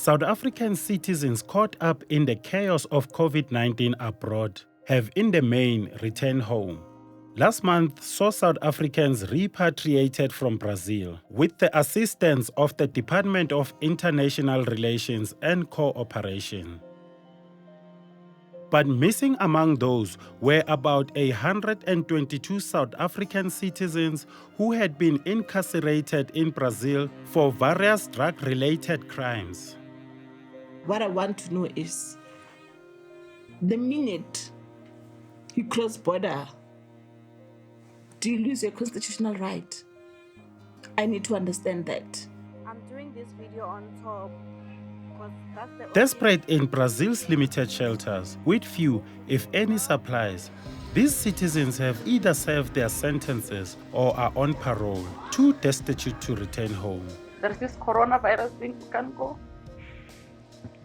South African citizens caught up in the chaos of COVID-19 abroad have in the main returned home. Last month saw South Africans repatriated from Brazil with the assistance of the Department of International Relations and Cooperation. But missing among those were about 122 South African citizens who had been incarcerated in Brazil for various drug-related crimes. What I want to know is, the minute you cross border, do you lose your constitutional right? I need to understand that. I'm doing this video on top because that's the Desperate in Brazil's limited shelters, with few, if any, supplies, these citizens have either served their sentences or are on parole, too destitute to return home. There's this coronavirus thing, you can go.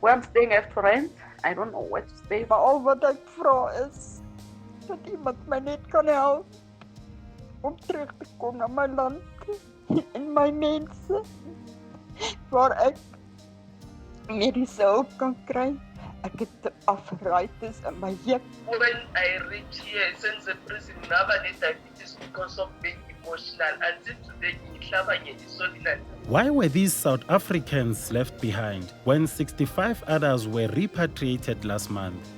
Where I'm staying, I have to rent. I don't know where to stay. Maar al wat ek vra is dat iemand my net kan help om terug te kom na my land en my mense waar ek mediese hulp kan kry. Ek het arthritis in my heup. When I reach here, since the prison never let diabetes because of being emotional, until today, Why were these South Africans left behind when 65 others were repatriated last month?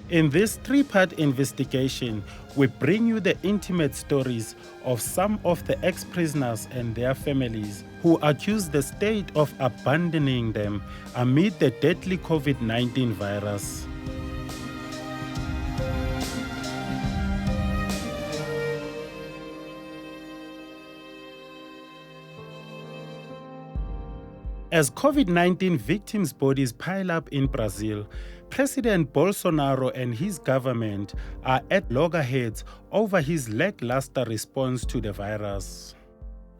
In this three-part investigation, we bring you the intimate stories of some of the ex-prisoners and their families who accuse the state of abandoning them amid the deadly COVID-19 virus. As COVID-19 victims' bodies pile up in Brazil, President Bolsonaro and his government are at loggerheads over his lackluster response to the virus.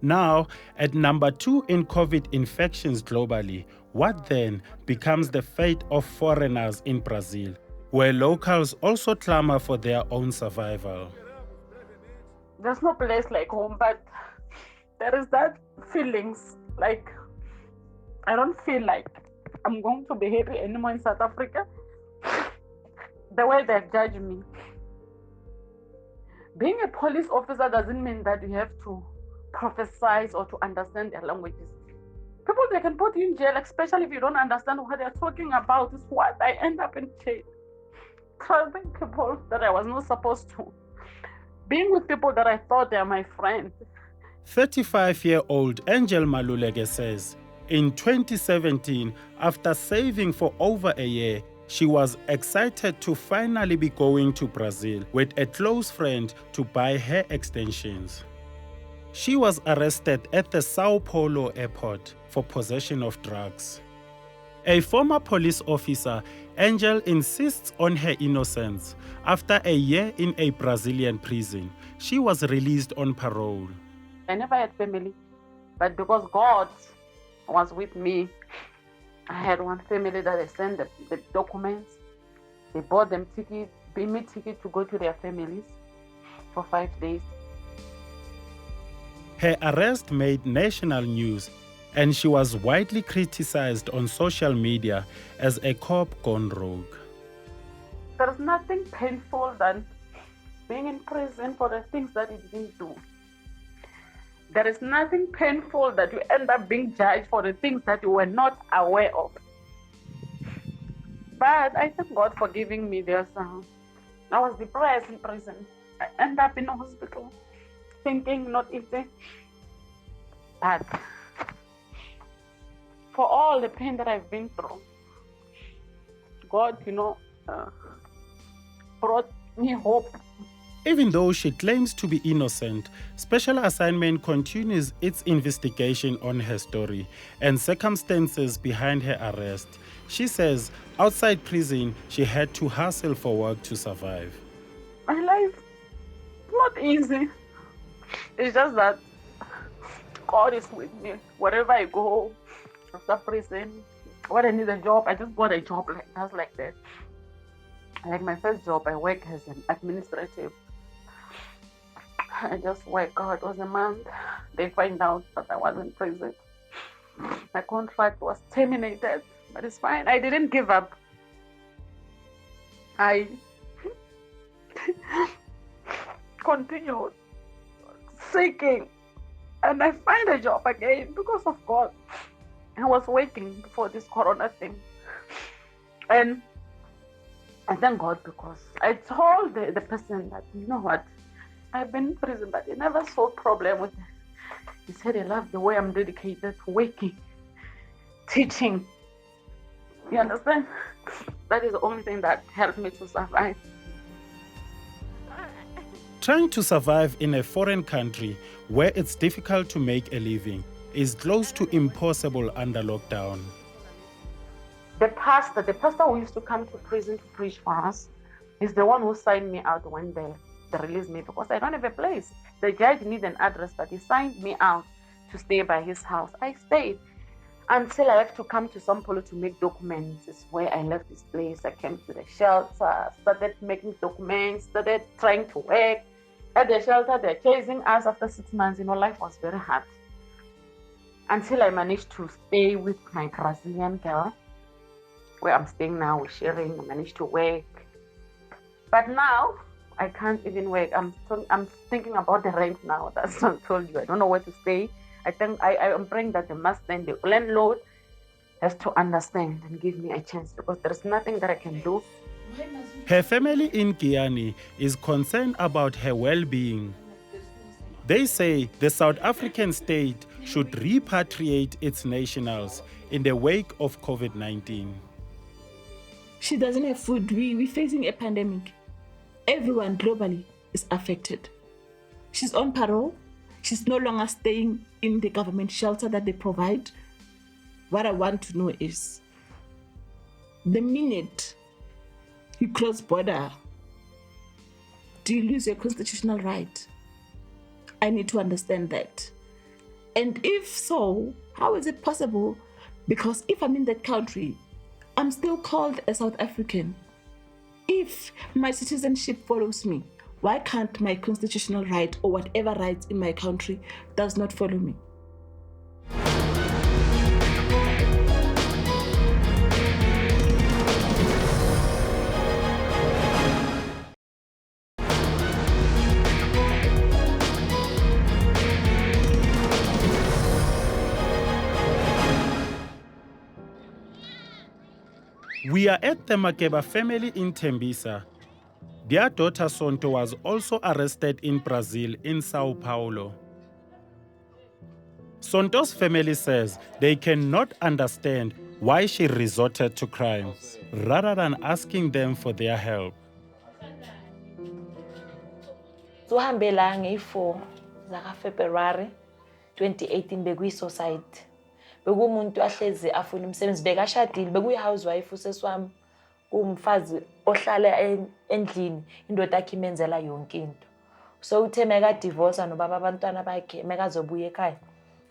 Now, at number 2 in COVID infections globally, what then becomes the fate of foreigners in Brazil, where locals also clamor for their own survival? There's no place like home, but there is that feelings like I don't feel like I'm going to be happy anymore in South Africa. The way they judge me. Being a police officer doesn't mean that you have to prophesize or to understand their languages. People, they can put you in jail, especially if you don't understand what they're talking about. Is what I end up in jail. Trusting people that I was not supposed to. Being with people that I thought they are my friends. 35-year-old Angel Maluleke says, in 2017, after saving for over a year, she was excited to finally be going to Brazil with a close friend to buy her extensions. She was arrested at the Sao Paulo airport for possession of drugs. A former police officer, Angel insists on her innocence. After a year in a Brazilian prison, she was released on parole. I never had family, but because God was with me, I had one family that they sent the documents. They bought them tickets, paid me tickets to go to their families for 5 days. Her arrest made national news, and she was widely criticized on social media as a cop gone rogue. There's nothing painful than being in prison for the things that you didn't do. There is nothing painful that you end up being judged for the things that you were not aware of. But I thank God for giving me this. I was depressed in prison. I end up in a hospital, thinking not easy. But for all the pain that I've been through, God, brought me hope. Even though she claims to be innocent, Special Assignment continues its investigation on her story and circumstances behind her arrest. She says outside prison, she had to hustle for work to survive. My life is not easy. It's just that God is with me. Wherever I go, after prison, when I need a job, I just got a job like that. Like my first job, I work as an administrative. I just work. It was a month. They find out that I was in prison. My contract was terminated. But it's fine. I didn't give up. I continued seeking, and I find a job again because of God. I was waiting before this corona thing, and I thank God because I told the person that, you know what, I've been in prison, but he never saw a problem with it. He said he loved the way I'm dedicated to working, teaching. You understand? That is the only thing that helped me to survive. Trying to survive in a foreign country where it's difficult to make a living is close to impossible under lockdown. The pastor who used to come to prison to preach for us, is the one who signed me out when they released me because I don't have a place. The judge needed an address, but he signed me out to stay by his house. I stayed until I have to come to São Paulo to make documents. It's where I left this place. I came to the shelter, started making documents, started trying to work. At the shelter, they're chasing us after 6 months. Life was very hard. Until I managed to stay with my Brazilian girl, where I'm staying now, we're sharing, I managed to work. But now, I can't even work. I'm thinking about the rent now. That's what I told you. I don't know where to stay. I think I'm praying that the master and the landlord has to understand and give me a chance because there's nothing that I can do. Her family in Guyana is concerned about her well-being. They say the South African state should repatriate its nationals in the wake of COVID-19. She doesn't have food. We're facing a pandemic. Everyone globally is affected. She's on parole. She's no longer staying in the government shelter that they provide. What I want to know is, the minute you cross border, do you lose your constitutional right? I need to understand that. And if so, how is it possible? Because if I'm in that country, I'm still called a South African. If my citizenship follows me, why can't my constitutional right or whatever rights in my country does not follow me? We are at the Mageba family in Tembisa. Their daughter Sonto was also arrested in Brazil in Sao Paulo. Sonto's family says they cannot understand why she resorted to crime, rather than asking them for their help. Uhambe la ngeyi-4 zaka February 2018 bekuyi-society. Bekumuntu ahlezi afuna umsebenzi, bekashadile, bekuyi-housewife useswami, kumfazi ohlala endlini, indoda yakhe imenzela yonke into. So uthe meka-divorce nobaba abantwana bakhe, mekazobuya ekhaya,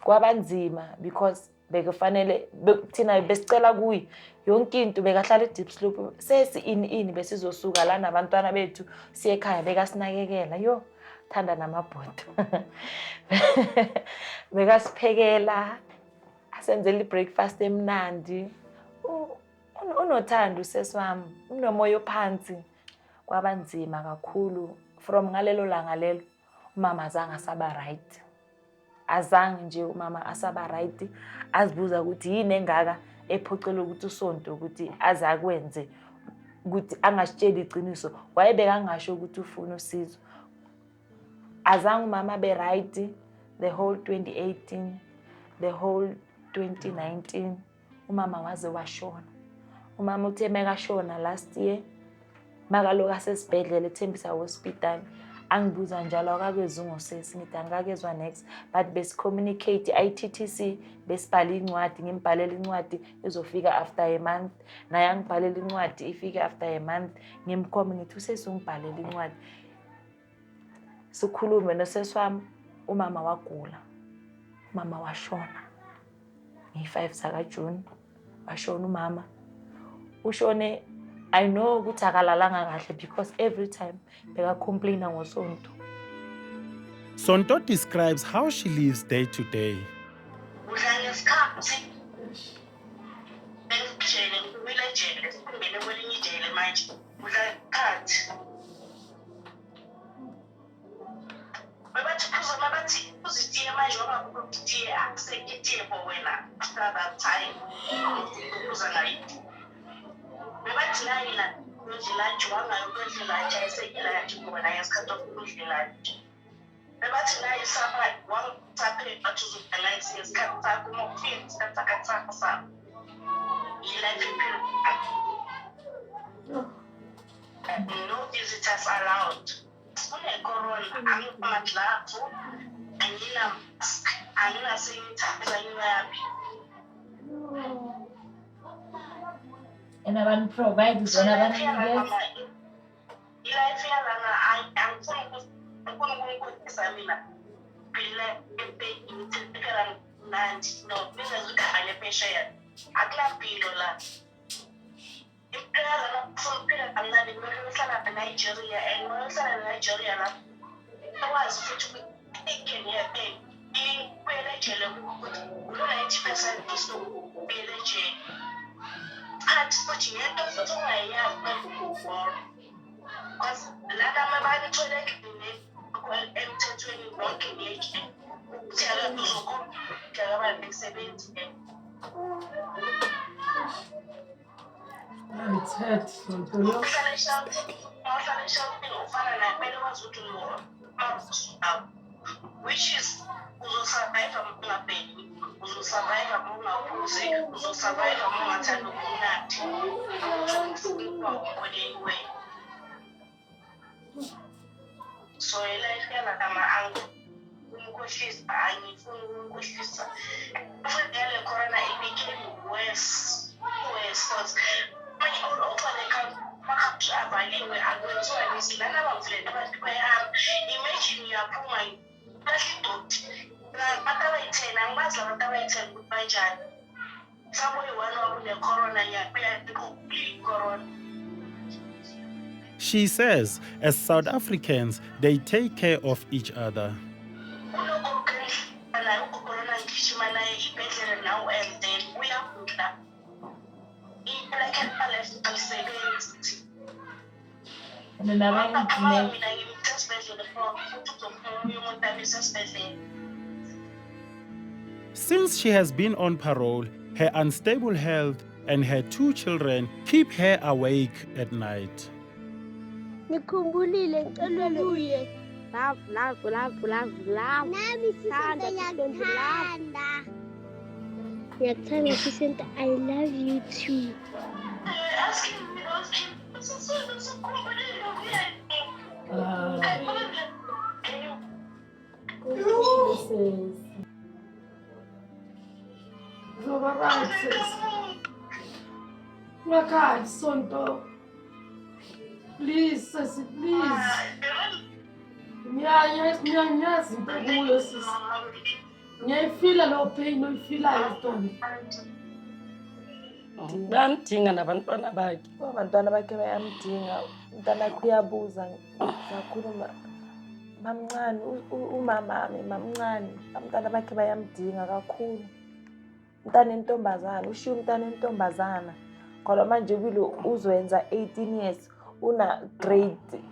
kwabanzima because bekufanele thina besicela kuyi yonke into, bekahlala e-deep slope, sesi ini besizosuka la nabantwana bethu siye ekhaya, bekasinakekela. Yo, thanda namabhodo. Bekasiphekela, asenzela i-breakfast emnandi. Unothando useswami, unomoya ophansi. Kwabanzima kakhulu. From ngalelo langa lelo, umama azange asaba right. Azange nje umama asaba right. Azibuza ukuthi yini engaka ephoqela ukuthi uSonto ukuthi azakwenze ukuthi angasitsheli iqiniso. Wayebeka angasho ukuthi ufuna usizo. Azange umama be right the whole 2018, the whole 2019. Umama waze washona. Umama uthe mekashona last year, makaloku asesibhedlela eThembisa Hospital. Angibuza njalo akakezwe ngosesi, ngithi angakezwa next, but besi-communicate i-TTC, besibhala incwadi, ngimbhalela incwadi izofika after a month. Naye angibhalela incwadi ifike after a month. Ngimkhombe ngithi usesi ungibhalela incwadi. Sikhulume nosesi wami, umama wagula. Umama washona. Ngi-5 zaka June washona umama. Ushone, I know ukuthi akalalanga kahle because every time beka complain ngoSonto. Sonto describes how she lives day to day. ejele ngibuyela ejele singene kwelinye ijele manje udla phansi babathi phuza mabathi uzitiye manje wangakutiye akusetiye bo wena after that time ukuza nayo babathi layila kudlela jwanga yokudlela ajayisekile yathi bona yesikhathi okudlela babathi la isapha wangithathe bathi uzodala isikhathi sakho uma ufika isikhathi sakho sakho life no visitors allowed. Kune-corona, angiphamadlavu, angina-mask, angina-sanitizer, anginayapi. And abantu provide zona abanikeza. Ilife yalana angifuni ukungikhulisa mina. Phela ngithethekela mnandi no business ukhale phesheya. Akunampilo la. Impela la kufuna ukuphila kamnandi ngihlala eNigeria and ngihlala eNigeria la. Akwazi futhi ukuyekeni yakhe. Iphela ejele ukuthi u-90% usuphela ejele. Athi futhi ngento futhi ungayazi ngokubona. Because lana mabanitholekile emthethweni wonke nje. Ukuthi akazokhona abantu besebenzi. Which is uzosurvive ngabheki uzosurvive ngaphuzi uzosurvive ngathanda ukunati anyway so life yana kama angu umkhohlisa angifuni umkhohlisa after the corona it became worse because manje oqaleka bakhathi abaliwe akwenziwa nisilana bavule abantu bayahamba imagine uyaphuma kahle dot abantu abayithena angibazi abantu abayithena ukuthi banjani sabuye wona corona yaphela corona. She says, as South Africans, they take care of each other. Since she has been on parole, her unstable health and her 2 children keep her awake at night. Nikhumbulile ngicela uye love nami siyakuthanda ngiyakuthanda sisenta I love you too. Makhaya Sonto. Please, sisi, please. Ngiyazi into kuyo sisi. Ngiyayifila lo pain oyifilayo Sonto. Bayamdinga nabantwana bakhe. Abantwana bakhe bayamdinga. Umntana wakhe uyabuza ngakhuluma. Mamncane umamami mamncane. Abantwana bakhe bayamdinga kakhulu. Umntana entombazana, ushiya umntana entombazana. Ngoba manje kulo uzoyenza 18 years. Una grade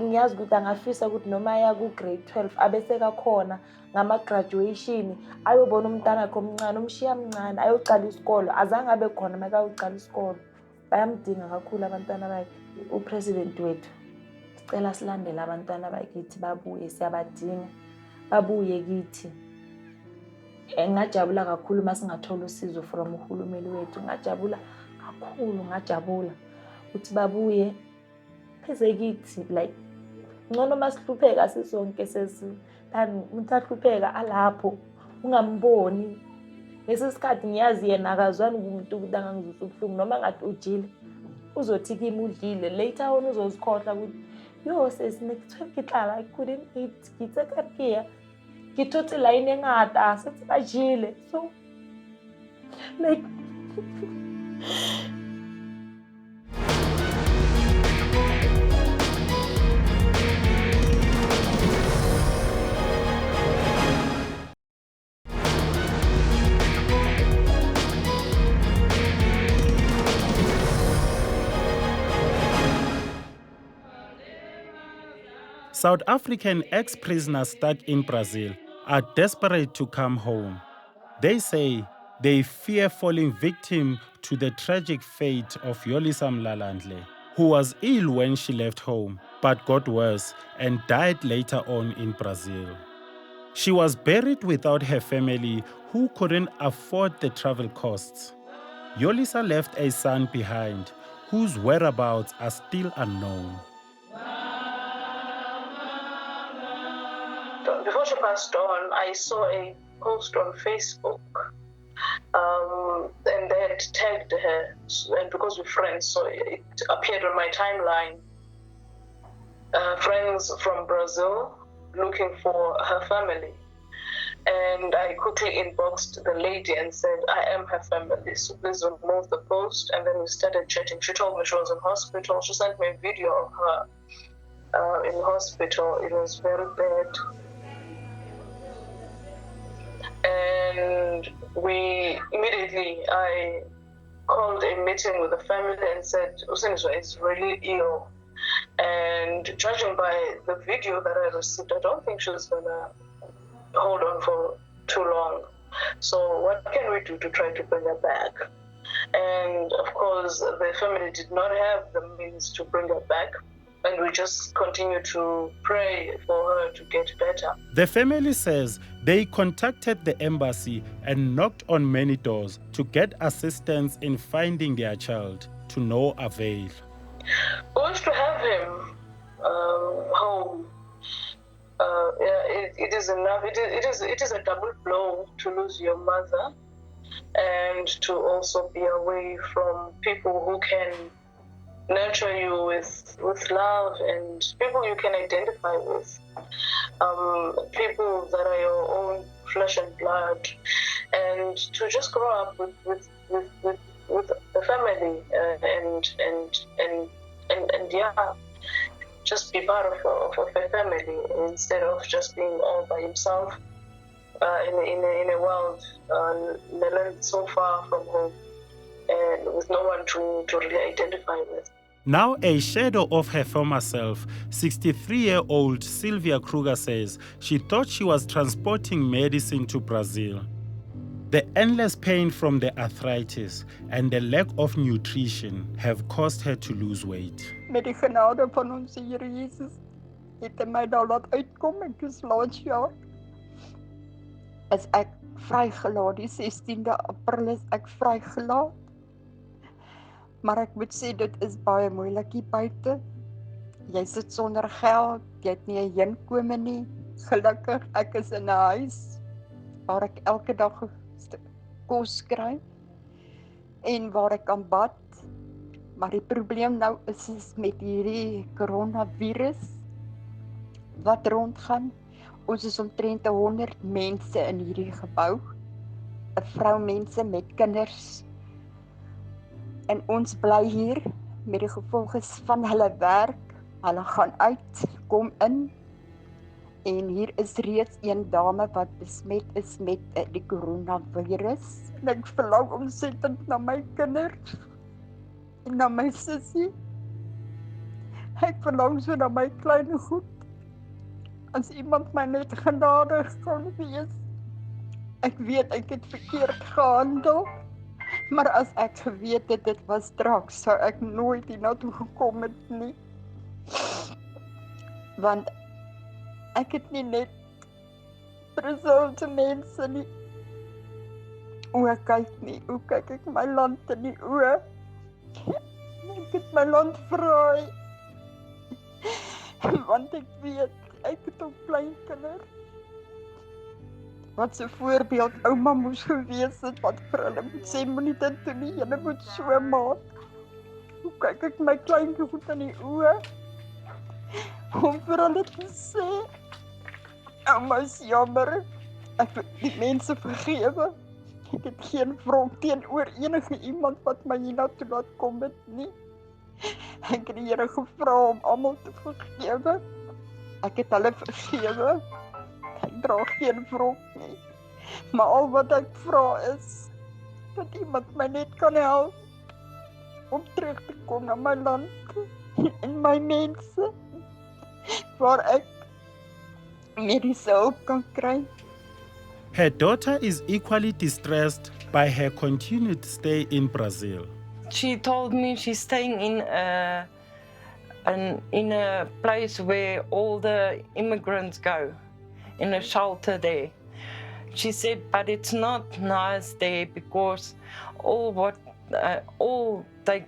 ngiyazi ukuthi angafisa ukuthi noma aya ku grade 12 abese kakhona ngama graduation ayobona umntana wakhe omncane umshiya mncane ayoqala isikolo azange abe khona maka uqala isikolo bayamdinga kakhulu abantwana bakhe upresident wethu sicela silandele abantwana bakithi babuye siyabadinga babuye kithi ngajabula kakhulu masingathola usizo from uhulumeni wethu ngajabula kakhulu ngajabula ukuthi babuye pheze kithi like ngcono masihlupheka sisonke than umthahlupheka alapho ungamboni lesisikhathi ngiyazi yena akazwani umuntu ukuthi angangizwisa ubuhlungu noma ngathi ujile uzothi kimi udlile later on uzozikhohla ukuthi yo sesinekuthikihlala I couldn't eat ngitseka kia ngithothi line engata sethi bajile so like South African ex-prisoners stuck in Brazil are desperate to come home. They say they fear falling victim to the tragic fate of Yolisa Mlalandle, who was ill when she left home, but got worse and died later on in Brazil. She was buried without her family, who couldn't afford the travel costs. Yolisa left a son behind, whose whereabouts are still unknown. Before she passed on, I saw a post on Facebook, and they had tagged her, and because we're friends, so it appeared on my timeline. Friends from Brazil looking for her family. And I quickly inboxed the lady and said, I am her family, so please remove the post. And then we started chatting. She told me she was in hospital. She sent me a video of her in hospital. It was very bad. And I called a meeting with the family and said, Usiniswa is really ill. And judging by the video that I received, I don't think she's going to hold on for too long. So what can we do to try to bring her back? And of course, the family did not have the means to bring her back. And we just continue to pray for her to get better. The family says they contacted the embassy and knocked on many doors to get assistance in finding their child, to no avail. We wish to have him home. It is enough. It is a double blow to lose your mother and to also be away from people who can nurture you with love and people you can identify with, people that are your own flesh and blood, and to just grow up with the family and yeah, just be part of a family instead of just being all by himself in a world so far from home and with no one to really identify with. Now a shadow of her former self, 63-year-old Sylvia Kruger says she thought she was transporting medicine to Brazil. The endless pain from the arthritis and the lack of nutrition have caused her to lose weight. Met die genade van ons Here Jesus het hy my daar laat uitkom. Ek is laas jaar. Is ek vrygelaat. Die 16de April is ek vrygelaat. Maar ek moet sê dit is baie moeilik hier buite. Jy sit sonder geld, jy het nie 'n inkome nie. Gelukkig ek is in 'n huis waar ek elke dag kos kry en waar ek kan bad. Maar die probleem nou is met hierdie coronavirus wat rondgaan. Ons is omtrent 100 mense in hierdie gebou. 'n Vroumense met kinders. En ons bly hier met die gevolge van hulle werk. Hulle gaan uit, kom in. En hier is reeds een dame wat besmet is met die coronavirus. En ek verlang ontsettend na my kinders en na my sussie. Ek verlang so na my klein goed. As iemand my net genadig kon wees. Ek weet ek het verkeerd gehandel. Maar as ek geweet het dit was straks, sou ek nooit hiernatoe gekom het nie. Want ek het nie net Brazilse mense nie. Hoe kyk ek my land in die oë. Ek het my land vry. Want ek weet, ek het ook kleinkinders. Wat 'n voorbeeld ouma moes gewees het, wat vir hulle moet sê, moenie dit doen nie, julle moet so maak. Hoe kyk ek my kleinkind in die oë? Om vir hulle te sê, ouma is jammer, ek wil die mense vergewe. Ek het geen wrok teenoor enige iemand wat my hiernatoe laat kom het nie. Ek het die Here gevra om almal te vergewe. Ek het hulle vergewe. Ek dra geen wrok nie. Maar al wat ek vra is dat iemand my net kan help om terug te kom na my land en my mense waar ek mediese hulp kan kry. Her daughter is equally distressed by her continued stay in Brazil. She told me she's staying in a place where all the immigrants go, in a shelter there. She said, but it's not nice there because all they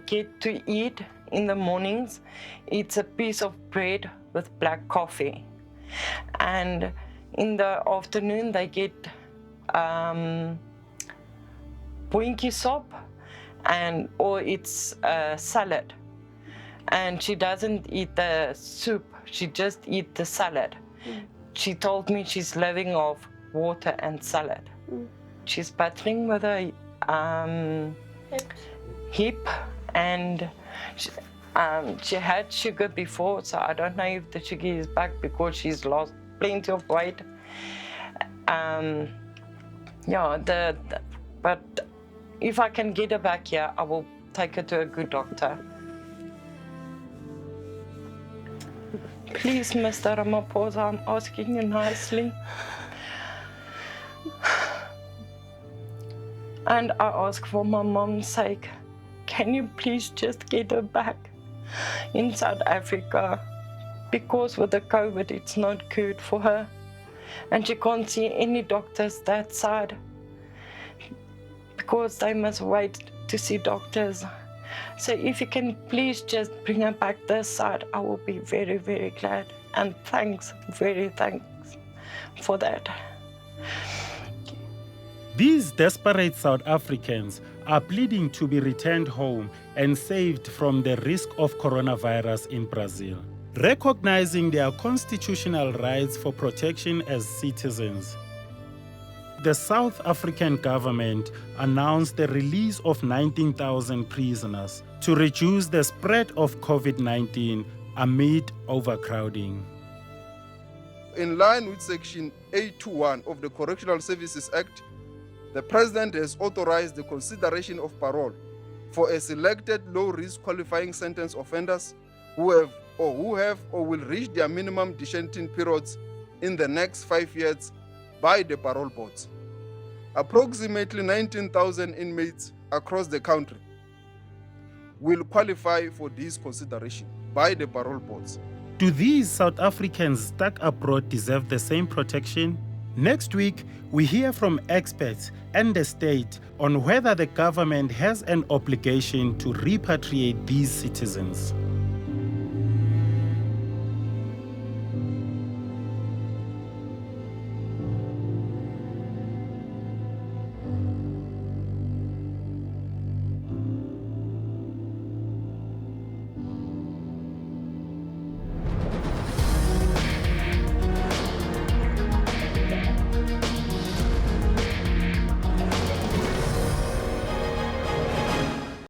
get to eat in the mornings, it's a piece of bread with black coffee. And in the afternoon, they get boinkie sop, or it's salad. And she doesn't eat the soup, she just eats the salad. She told me she's living off water and salad. She's battling with a hip, and she had sugar before, so I don't know if the sugar is back because she's lost plenty of weight. But if I can get her back here, I will take her to a good doctor. Please, Mr. Ramaphosa, I'm asking you nicely. And I ask for my mom's sake, can you please just get her back in South Africa? Because with the COVID, it's not good for her. And she can't see any doctors that side because they must wait to see doctors. So if you can please just bring her back this side, I will be very, very glad. And thanks for that. These desperate South Africans are pleading to be returned home and saved from the risk of coronavirus in Brazil, recognizing their constitutional rights for protection as citizens. The South African government announced the release of 19,000 prisoners to reduce the spread of COVID-19 amid overcrowding. In line with Section 821 of the Correctional Services Act, the President has authorized the consideration of parole for a selected low-risk qualifying sentence offenders who have or will reach their minimum detention periods in the next 5 years by the parole boards. Approximately 19,000 inmates across the country will qualify for this consideration by the parole boards. Do these South Africans stuck abroad deserve the same protection? Next week, we hear from experts and the state on whether the government has an obligation to repatriate these citizens.